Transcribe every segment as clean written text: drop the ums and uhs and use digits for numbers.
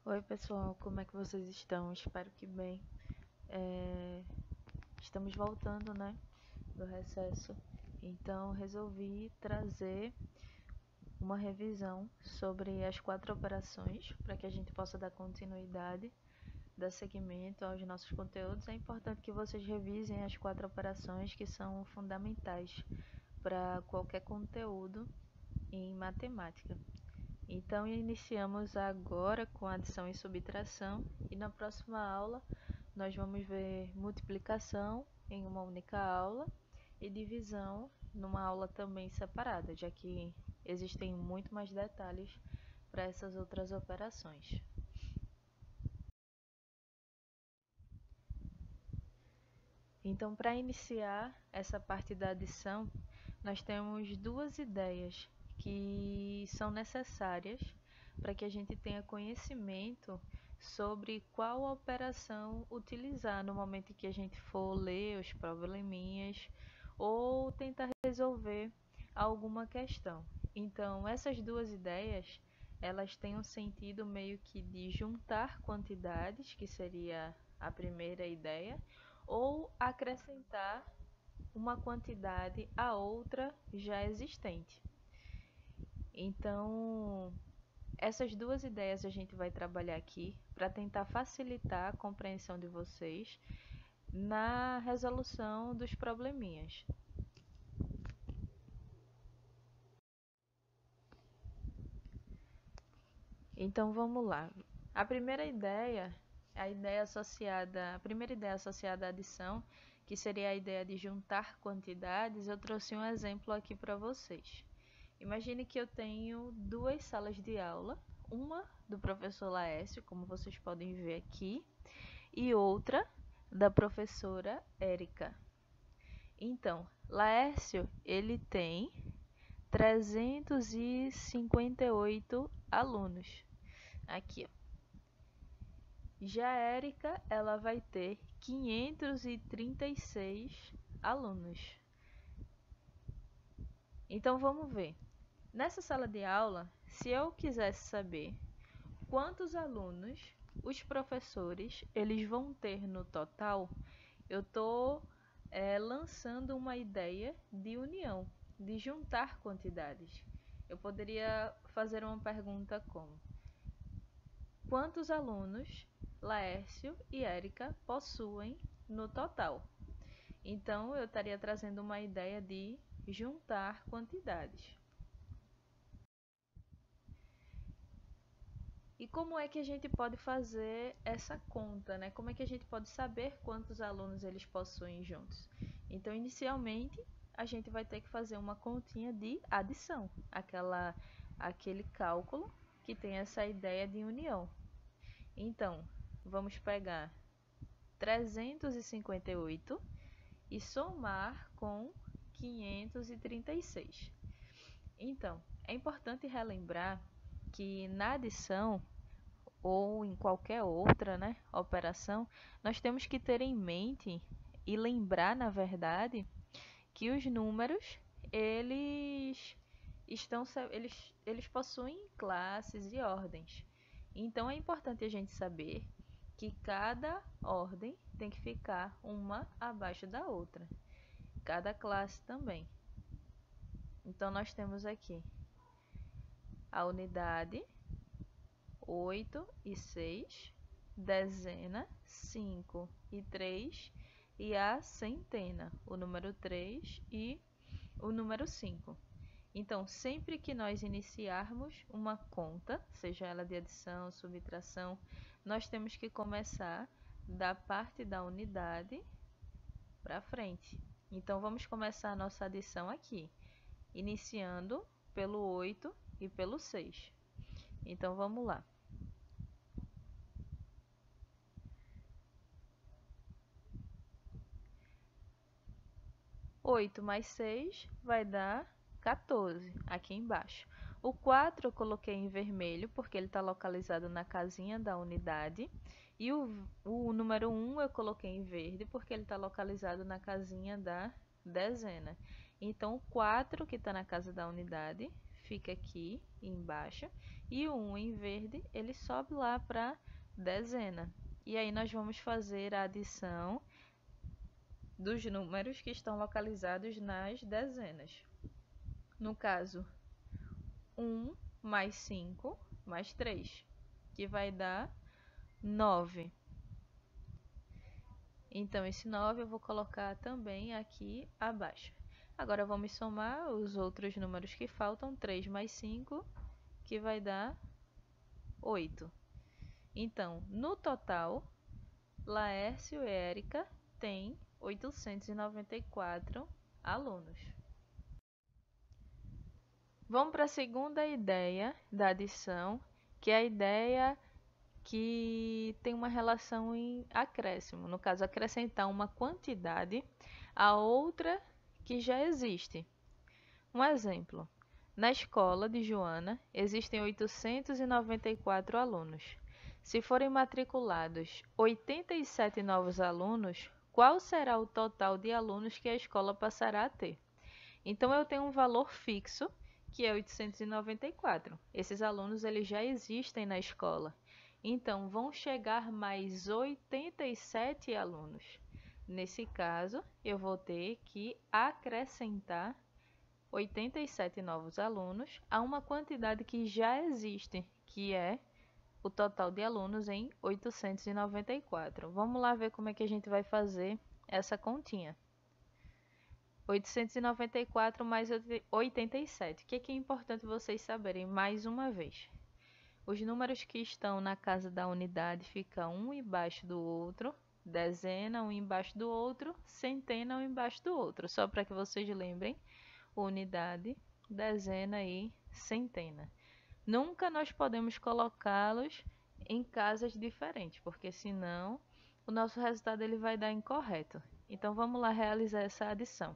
Oi pessoal, como é que vocês estão? Espero que bem. Estamos voltando, né, do recesso. Então resolvi trazer uma revisão sobre as 4 operações para que a gente possa dar continuidade, dar seguimento aos nossos conteúdos. É importante que vocês revisem as 4 operações que são fundamentais para qualquer conteúdo em matemática. Então, iniciamos agora com adição e subtração, e na próxima aula nós vamos ver multiplicação em uma única aula e divisão numa aula também separada, já que existem muito mais detalhes para essas outras operações. Então, para iniciar essa parte da adição, nós temos duas ideias que são necessárias para que a gente tenha conhecimento sobre qual operação utilizar no momento em que a gente for ler os probleminhas ou tentar resolver alguma questão. Então, essas duas ideias, elas têm um sentido meio que de juntar quantidades, que seria a primeira ideia, ou acrescentar uma quantidade a outra já existente. Então, essas duas ideias a gente vai trabalhar aqui para tentar facilitar a compreensão de vocês na resolução dos probleminhas. Então vamos lá. A primeira ideia, a primeira ideia associada à adição, que seria a ideia de juntar quantidades, eu trouxe um exemplo aqui para vocês. Imagine que eu tenho duas salas de aula, uma do professor Laércio, como vocês podem ver aqui, e outra da professora Érica. Então, Laércio, ele tem 358 alunos. Aqui, ó. Já a Érica, ela vai ter 536 alunos. Então, vamos ver. Nessa sala de aula, se eu quisesse saber quantos alunos os professores eles vão ter no total, eu estou lançando uma ideia de união, de juntar quantidades. Eu poderia fazer uma pergunta como: quantos alunos Laércio e Érica possuem no total? Então, eu estaria trazendo uma ideia de juntar quantidades. E como é que a gente pode fazer essa conta, né? Como é que a gente pode saber quantos alunos eles possuem juntos? Então, inicialmente, a gente vai ter que fazer uma continha de adição, aquele cálculo que tem essa ideia de união. Então, vamos pegar 358 e somar com 536. Então, é importante relembrar que na adição ou em qualquer outra, né, operação, nós temos que ter em mente e lembrar, na verdade, que os números eles possuem classes e ordens. Então é importante a gente saber que cada ordem tem que ficar uma abaixo da outra, cada classe também. Então nós temos aqui a unidade, 8 e 6, dezena, 5 e 3, e a centena, o número 3 e o número 5. Então, sempre que nós iniciarmos uma conta, seja ela de adição, subtração, nós temos que começar da parte da unidade para frente. Então, vamos começar a nossa adição aqui, iniciando pelo 8 e pelo 6. Então, vamos lá. 8 mais 6 vai dar 14, aqui embaixo. O 4 eu coloquei em vermelho, porque ele está localizado na casinha da unidade. E o número 1 eu coloquei em verde, porque ele está localizado na casinha da dezena. Então, o 4 que está na casa da unidade fica aqui embaixo, e o 1 em verde, ele sobe lá para dezena. E aí nós vamos fazer a adição dos números que estão localizados nas dezenas. No caso, 1 mais 5 mais 3, que vai dar 9. Então, esse 9 eu vou colocar também aqui abaixo. Agora, vamos somar os outros números que faltam. 3 mais 5, que vai dar 8. Então, no total, Laércio e Érica têm 894 alunos. Vamos para a segunda ideia da adição, que é a ideia que tem uma relação em acréscimo. No caso, acrescentar uma quantidade a outra que já existe. Um exemplo. Na escola de Joana, existem 894 alunos. Se forem matriculados 87 novos alunos, qual será o total de alunos que a escola passará a ter? Então, eu tenho um valor fixo, que é 894. Esses alunos eles já existem na escola. Então, vão chegar mais 87 alunos. Nesse caso, eu vou ter que acrescentar 87 novos alunos a uma quantidade que já existe, que é o total de alunos em 894. Vamos lá ver como é que a gente vai fazer essa continha. 894 mais 87. O que é importante vocês saberem mais uma vez? Os números que estão na casa da unidade ficam um embaixo do outro, dezena um embaixo do outro, centena um embaixo do outro. Só para que vocês lembrem, unidade, dezena e centena. Nunca nós podemos colocá-los em casas diferentes, porque senão o nosso resultado ele vai dar incorreto. Então vamos lá realizar essa adição.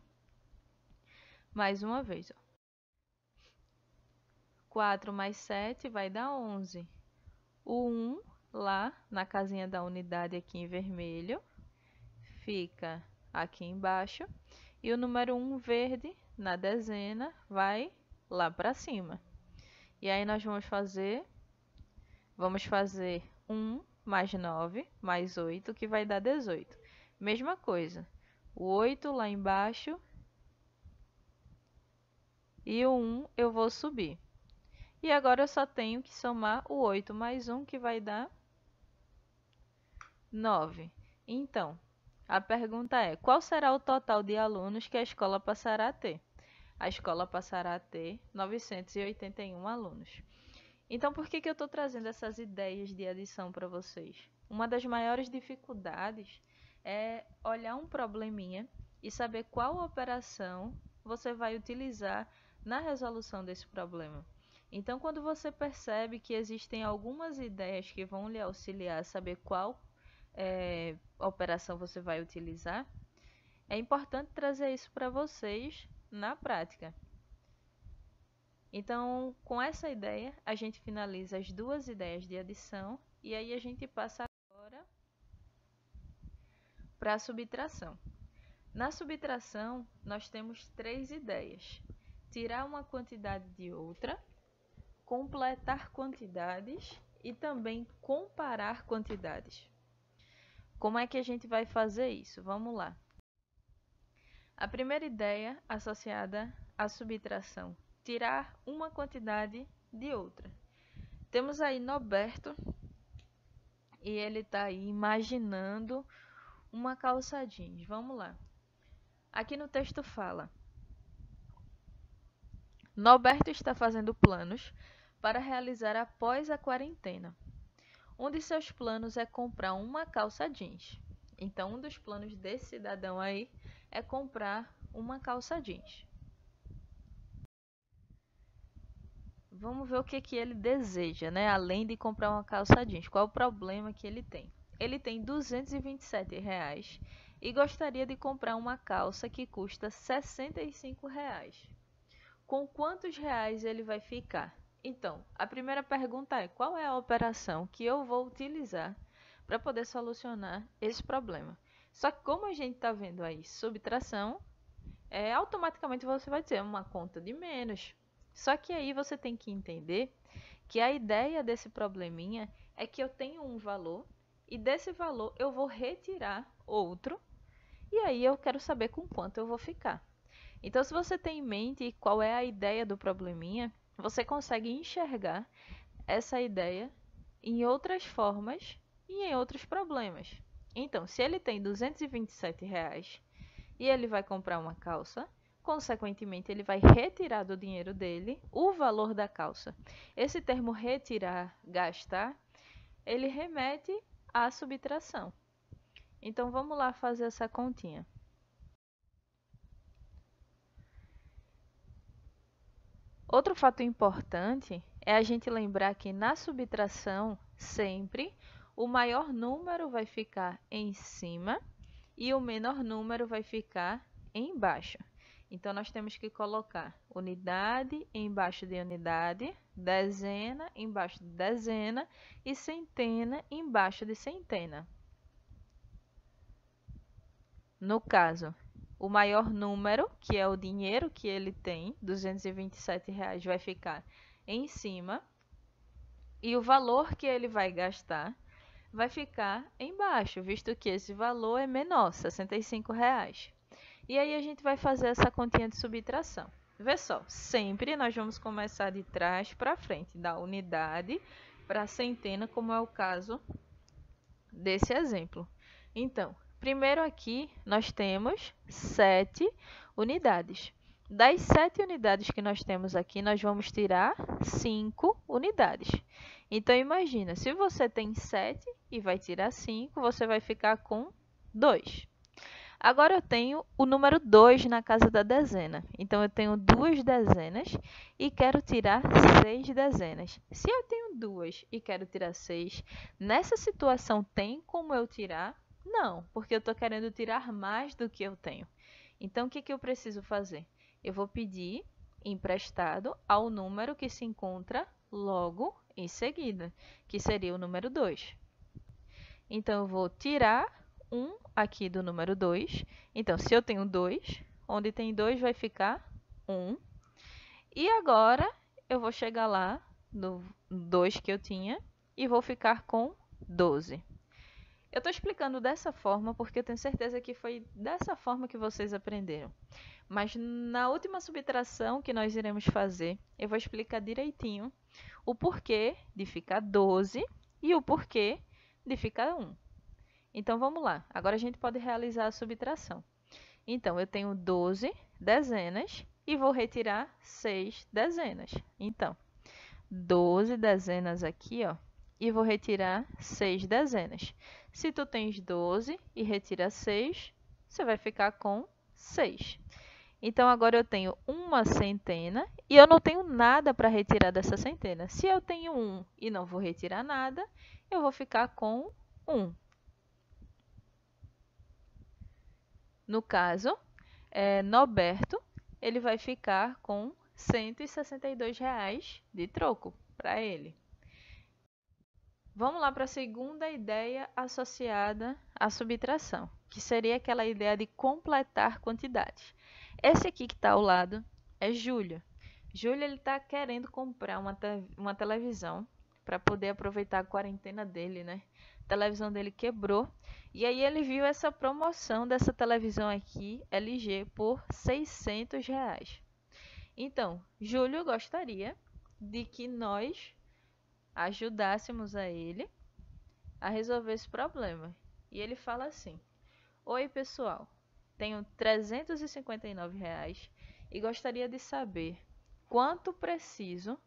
Mais uma vez, ó. 4 mais 7 vai dar 11. O 1 lá na casinha da unidade aqui em vermelho fica aqui embaixo. E o número 1 verde na dezena vai lá para cima. E aí nós vamos fazer 1 mais 9 mais 8, que vai dar 18. Mesma coisa, o 8 lá embaixo e o 1 eu vou subir. E agora eu só tenho que somar o 8 mais 1, que vai dar 9. Então, a pergunta é, qual será o total de alunos que a escola passará a ter? A escola passará a ter 981 alunos. Então, por que eu estou trazendo essas ideias de adição para vocês? Uma das maiores dificuldades é olhar um probleminha e saber qual operação você vai utilizar na resolução desse problema. Então, quando você percebe que existem algumas ideias que vão lhe auxiliar a saber qual operação você vai utilizar, é importante trazer isso para vocês na prática. Então, com essa ideia, a gente finaliza as duas ideias de adição e aí a gente passa agora para a subtração. Na subtração, nós temos três ideias: tirar uma quantidade de outra, completar quantidades e também comparar quantidades. Como é que a gente vai fazer isso? Vamos lá. A primeira ideia associada à subtração: tirar uma quantidade de outra. Temos aí Norberto e ele está aí imaginando uma calça jeans. Vamos lá. Aqui no texto fala: Norberto está fazendo planos para realizar após a quarentena. Um de seus planos é comprar uma calça jeans. Então, um dos planos desse cidadão aí é comprar uma calça jeans. Vamos ver o que ele deseja, né? Além de comprar uma calça jeans. Qual o problema que ele tem? Ele tem R$ 227 e gostaria de comprar uma calça que custa R$ 65. Com quantos reais ele vai ficar? Então, a primeira pergunta é: qual é a operação que eu vou utilizar para poder solucionar esse problema? Só que como a gente está vendo aí subtração, automaticamente você vai ter uma conta de menos. Só que aí você tem que entender que a ideia desse probleminha é que eu tenho um valor e desse valor eu vou retirar outro e aí eu quero saber com quanto eu vou ficar. Então, se você tem em mente qual é a ideia do probleminha, você consegue enxergar essa ideia em outras formas e em outros problemas. Então, se ele tem R$ 227 e ele vai comprar uma calça, consequentemente ele vai retirar do dinheiro dele o valor da calça. Esse termo retirar, gastar, ele remete à subtração. Então vamos lá fazer essa continha. Outro fato importante é a gente lembrar que na subtração, sempre, o maior número vai ficar em cima e o menor número vai ficar embaixo. Então, nós temos que colocar unidade embaixo de unidade, dezena embaixo de dezena e centena embaixo de centena. No caso, o maior número, que é o dinheiro que ele tem, R$ 227, vai ficar em cima. E o valor que ele vai gastar vai ficar embaixo, visto que esse valor é menor, R$ 65. E aí a gente vai fazer essa continha de subtração. Vê só, sempre nós vamos começar de trás para frente, da unidade para a centena, como é o caso desse exemplo. Então, primeiro aqui nós temos 7 unidades. Das 7 unidades que nós temos aqui, nós vamos tirar 5 unidades. Então, imagina, se você tem 7 e vai tirar 5, você vai ficar com 2. Agora eu tenho o número 2 na casa da dezena. Então, eu tenho 2 dezenas e quero tirar 6 dezenas. Se eu tenho 2 e quero tirar 6, nessa situação tem como eu tirar? Não, porque eu estou querendo tirar mais do que eu tenho. Então, o que eu preciso fazer? Eu vou pedir emprestado ao número que se encontra logo em seguida, que seria o número 2. Então, eu vou tirar 1 aqui do número 2. Então, se eu tenho 2, onde tem 2 vai ficar 1. E agora, eu vou chegar lá no 2 que eu tinha e vou ficar com 12. Eu estou explicando dessa forma porque eu tenho certeza que foi dessa forma que vocês aprenderam. Mas na última subtração que nós iremos fazer, eu vou explicar direitinho o porquê de ficar 12 e o porquê de ficar 1. Então, vamos lá. Agora, a gente pode realizar a subtração. Então, eu tenho 12 dezenas e vou retirar 6 dezenas. Então, 12 dezenas aqui, ó, e vou retirar 6 dezenas. Se tu tens 12 e retira 6, você vai ficar com 6. Então, agora eu tenho uma centena e eu não tenho nada para retirar dessa centena. Se eu tenho 1 e não vou retirar nada, eu vou ficar com 1. No caso, Norberto, ele vai ficar com R$ 162 de troco para ele. Vamos lá para a segunda ideia associada à subtração, que seria aquela ideia de completar quantidades. Esse aqui que está ao lado é Júlio. Júlio está querendo comprar uma televisão para poder aproveitar a quarentena dele, né? A televisão dele quebrou. E aí ele viu essa promoção dessa televisão aqui, LG, por R$ 600. Então, Júlio gostaria de que nós ajudássemos a ele a resolver esse problema. E ele fala assim: oi, pessoal, tenho R$ 359 e gostaria de saber quanto preciso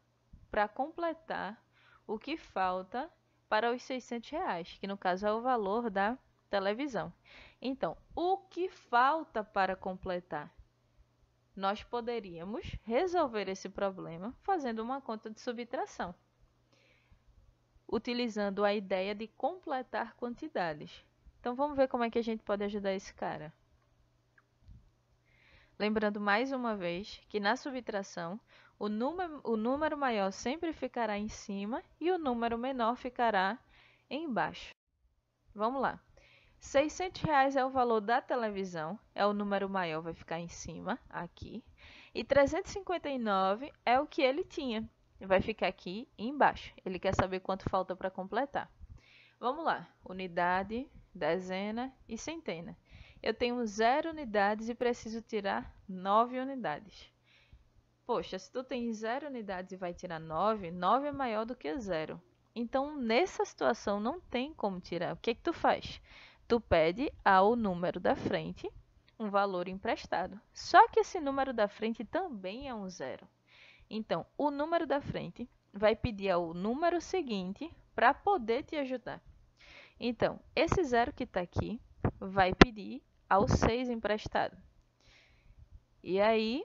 para completar o que falta para os R$ 600, que no caso é o valor da televisão. Então, o que falta para completar? Nós poderíamos resolver esse problema fazendo uma conta de subtração, utilizando a ideia de completar quantidades. Então, vamos ver como é que a gente pode ajudar esse cara. Lembrando mais uma vez que na subtração, o número maior sempre ficará em cima e o número menor ficará embaixo. Vamos lá. R$ 600 é o valor da televisão, é o número maior, vai ficar em cima, aqui. E 359 é o que ele tinha. Vai ficar aqui embaixo. Ele quer saber quanto falta para completar. Vamos lá. Unidade, dezena e centena. Eu tenho 0 unidades e preciso tirar 9 unidades. Poxa, se tu tem 0 unidades e vai tirar 9, 9 é maior do que 0. Então, nessa situação, não tem como tirar. O que tu faz? Tu pede ao número da frente um valor emprestado. Só que esse número da frente também é um 0. Então, o número da frente vai pedir ao número seguinte para poder te ajudar. Então, esse 0 que está aqui vai pedir ao 6 emprestado. E aí,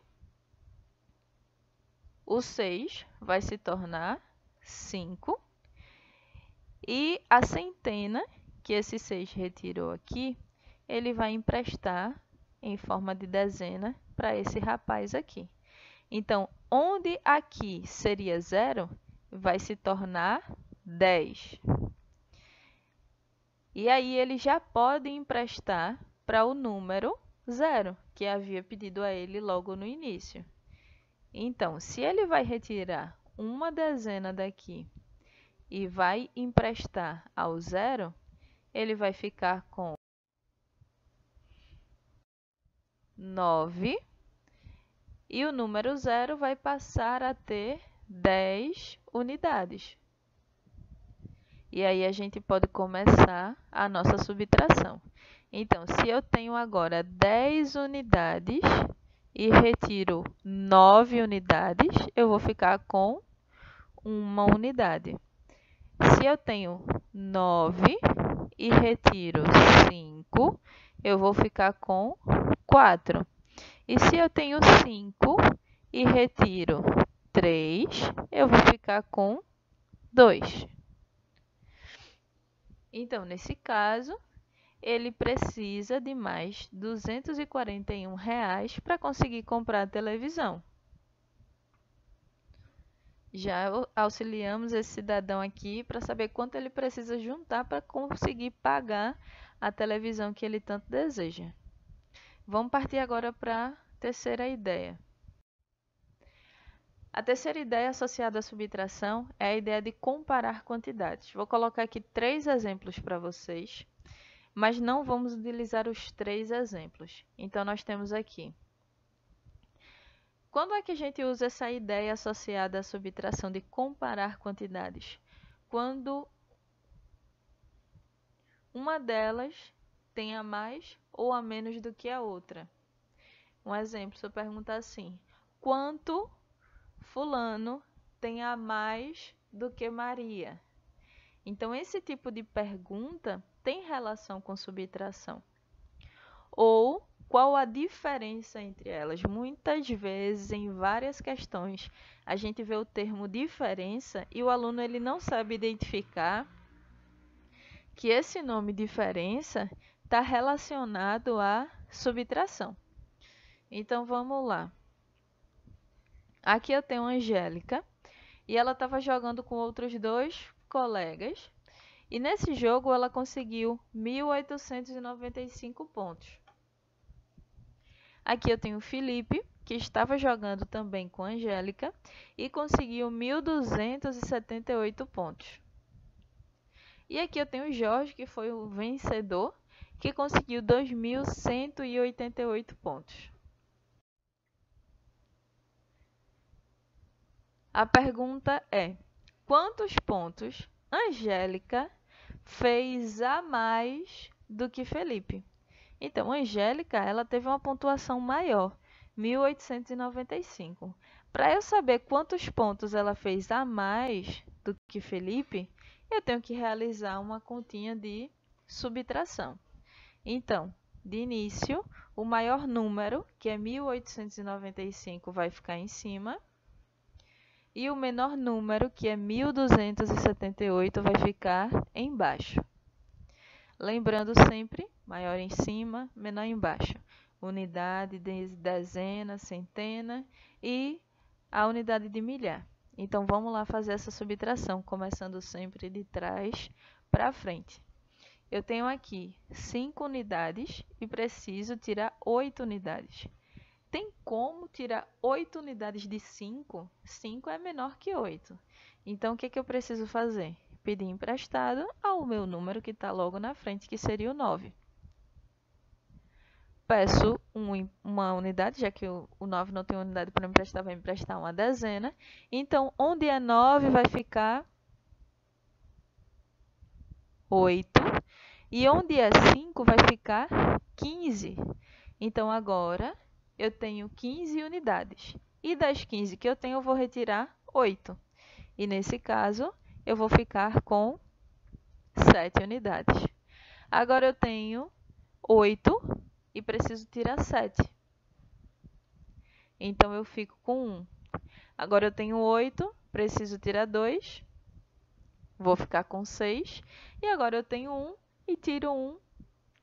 o 6 vai se tornar 5. E a centena, que esse 6 retirou aqui, ele vai emprestar em forma de dezena para esse rapaz aqui. Então, onde aqui seria 0, vai se tornar 10. E aí, ele já pode emprestar para o número 0, que havia pedido a ele logo no início. Então, se ele vai retirar uma dezena daqui e vai emprestar ao 0, ele vai ficar com 9 e o número 0 vai passar a ter 10 unidades. E aí a gente pode começar a nossa subtração. Então, se eu tenho agora 10 unidades e retiro 9 unidades, eu vou ficar com 1 unidade. Se eu tenho 9 e retiro 5, eu vou ficar com 4. E se eu tenho 5 e retiro 3, eu vou ficar com 2. Então, nesse caso, ele precisa de mais R$ 241 para conseguir comprar a televisão. Já auxiliamos esse cidadão aqui para saber quanto ele precisa juntar para conseguir pagar a televisão que ele tanto deseja. Vamos partir agora para a terceira ideia. A terceira ideia associada à subtração é a ideia de comparar quantidades. Vou colocar aqui 3 exemplos para vocês, mas não vamos utilizar os 3 exemplos. Então, nós temos aqui. Quando é que a gente usa essa ideia associada à subtração de comparar quantidades? Quando uma delas tem a mais ou a menos do que a outra. Um exemplo, se eu perguntar assim, quanto fulano tem a mais do que Maria? Então, esse tipo de pergunta tem relação com subtração. Ou qual a diferença entre elas? Muitas vezes, em várias questões, a gente vê o termo diferença e o aluno ele não sabe identificar que esse nome diferença está relacionado à subtração. Então, vamos lá. Aqui eu tenho a Angélica e ela estava jogando com outros 2 colegas. E nesse jogo ela conseguiu 1.895 pontos. Aqui eu tenho o Felipe, que estava jogando também com a Angélica e conseguiu 1.278 pontos. E aqui eu tenho o Jorge, que foi o vencedor, que conseguiu 2.188 pontos. A pergunta é: quantos pontos Angélica fez a mais do que Felipe? Então, Angélica, ela teve uma pontuação maior, 1.895. Para eu saber quantos pontos ela fez a mais do que Felipe, eu tenho que realizar uma continha de subtração. Então, de início, o maior número, que é 1.895, vai ficar em cima. E o menor número, que é 1.278, vai ficar embaixo. Lembrando sempre, maior em cima, menor embaixo. Unidade, dezena, centena e a unidade de milhar. Então, vamos lá fazer essa subtração, começando sempre de trás para frente. Eu tenho aqui 5 unidades e preciso tirar 8 unidades. Tem como tirar 8 unidades de 5? 5 é menor que 8. Então, o que eu preciso fazer? Pedir emprestado ao meu número que está logo na frente, que seria o 9. Peço uma unidade, já que o 9 não tem unidade para emprestar, vai emprestar uma dezena. Então, onde é 9 vai ficar 8. E onde é 5 vai ficar 15. Então, agora eu tenho 15 unidades. E das 15 que eu tenho, eu vou retirar 8. E nesse caso, eu vou ficar com 7 unidades. Agora eu tenho 8 e preciso tirar 7. Então, eu fico com 1. Agora eu tenho 8, preciso tirar 2. Vou ficar com 6. E agora eu tenho 1 e tiro 1.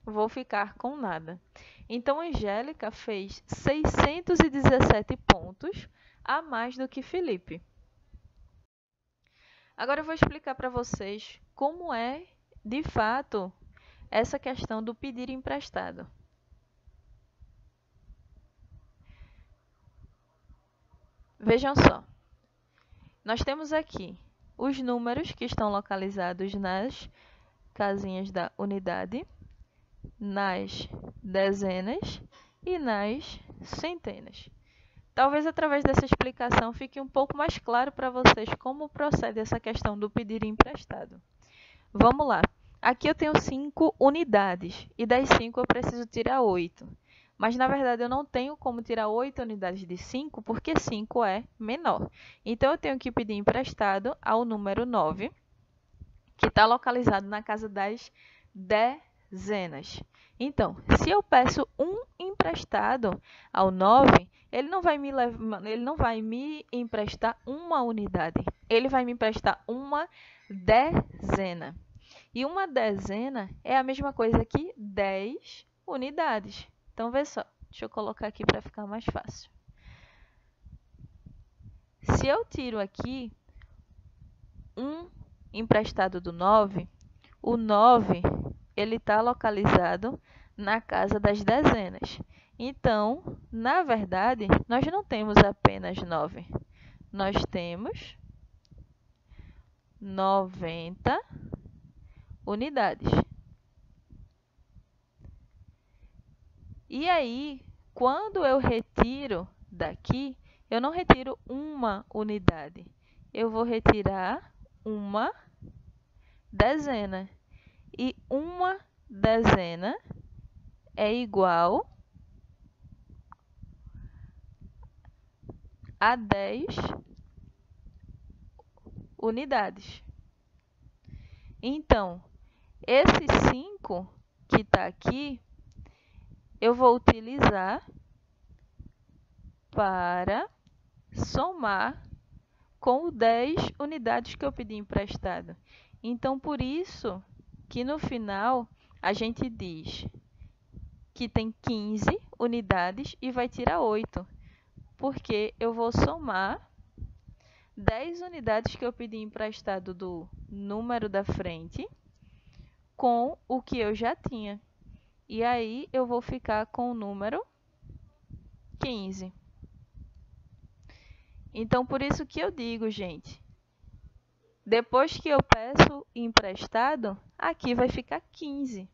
Vou ficar com nada. Então, Angélica fez 617 pontos a mais do que Felipe. Agora eu vou explicar para vocês como é, de fato, essa questão do pedir emprestado. Vejam só. Nós temos aqui os números que estão localizados nas casinhas da unidade, nas dezenas e nas centenas. Talvez através dessa explicação fique um pouco mais claro para vocês como procede essa questão do pedir emprestado. Vamos lá. Aqui eu tenho 5 unidades e das 5 eu preciso tirar 8. Mas, na verdade, eu não tenho como tirar 8 unidades de 5 porque 5 é menor. Então, eu tenho que pedir emprestado ao número 9, que está localizado na casa das dezenas. Então, se eu peço um emprestado ao 9, ele não vai me emprestar uma unidade, ele vai me emprestar uma dezena. E uma dezena é a mesma coisa que 10 unidades. Então, vê só, deixa eu colocar aqui para ficar mais fácil. Se eu tiro aqui um emprestado do 9, o 9 ele está localizado na casa das dezenas. Então, na verdade, nós não temos apenas 9. Nós temos 90 unidades. E aí, quando eu retiro daqui, eu não retiro uma unidade. Eu vou retirar uma dezena. E uma dezena é igual a 10 unidades. Então, esse 5 que está aqui, eu vou utilizar para somar com 10 unidades que eu pedi emprestado. Então, por isso que no final a gente diz que tem 15 unidades e vai tirar 8, porque eu vou somar 10 unidades que eu pedi emprestado do número da frente com o que eu já tinha. E aí eu vou ficar com o número 15. Então, por isso que eu digo, gente, depois que eu peço emprestado, aqui vai ficar 15.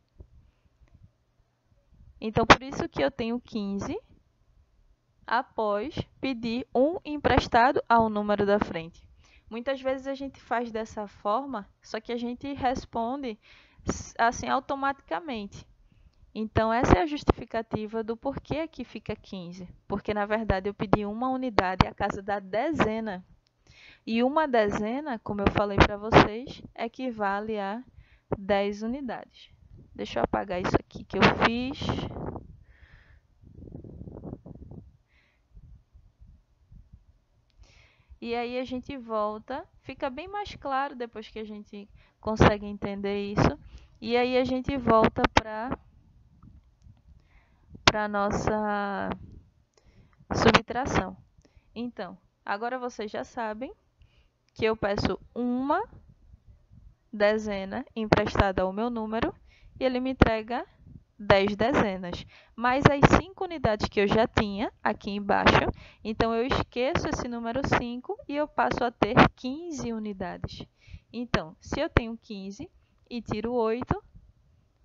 Então, por isso que eu tenho 15 após pedir um emprestado ao número da frente. Muitas vezes a gente faz dessa forma, só que a gente responde assim automaticamente. Então, essa é a justificativa do porquê aqui fica 15. Porque, na verdade, eu pedi uma unidade à casa da dezena. E uma dezena, como eu falei para vocês, equivale a 10 unidades. Deixa eu apagar isso aqui que eu fiz. E aí a gente volta, fica bem mais claro depois que a gente consegue entender isso. E aí a gente volta para a nossa subtração. Então, agora vocês já sabem que eu peço uma dezena emprestada ao meu número e ele me entrega 10 dezenas, mais as 5 unidades que eu já tinha aqui embaixo. Então, eu esqueço esse número 5 e eu passo a ter 15 unidades. Então, se eu tenho 15 e tiro 8,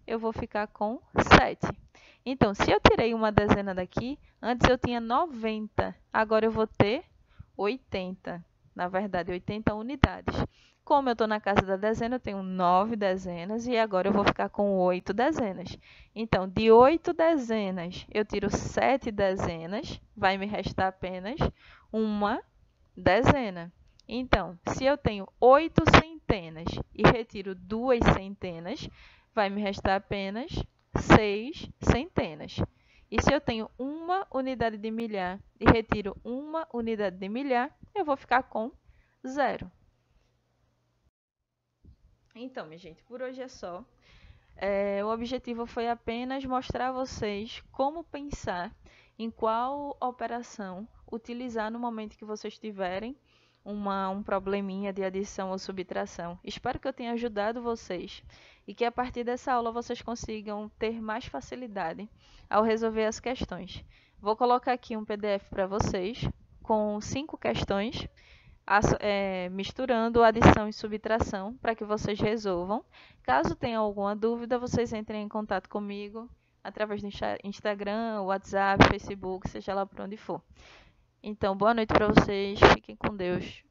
eu vou ficar com 7. Então, se eu tirei uma dezena daqui, antes eu tinha 90, agora eu vou ter 80. Na verdade, 80 unidades. Como eu estou na casa da dezena, eu tenho 9 dezenas e agora eu vou ficar com 8 dezenas. Então, de 8 dezenas, eu tiro 7 dezenas, vai me restar apenas uma dezena. Então, se eu tenho 8 centenas e retiro 2 centenas, vai me restar apenas 6 centenas. E se eu tenho uma unidade de milhar e retiro uma unidade de milhar, eu vou ficar com 0. Então, minha gente, por hoje é só. O objetivo foi apenas mostrar a vocês como pensar em qual operação utilizar no momento que vocês tiverem um probleminha de adição ou subtração. Espero que eu tenha ajudado vocês e que a partir dessa aula vocês consigam ter mais facilidade ao resolver as questões. Vou colocar aqui um PDF para vocês com 5 questões misturando adição e subtração para que vocês resolvam. Caso tenham alguma dúvida, vocês entrem em contato comigo através do Instagram, WhatsApp, Facebook, seja lá por onde for. Então, boa noite para vocês, fiquem com Deus.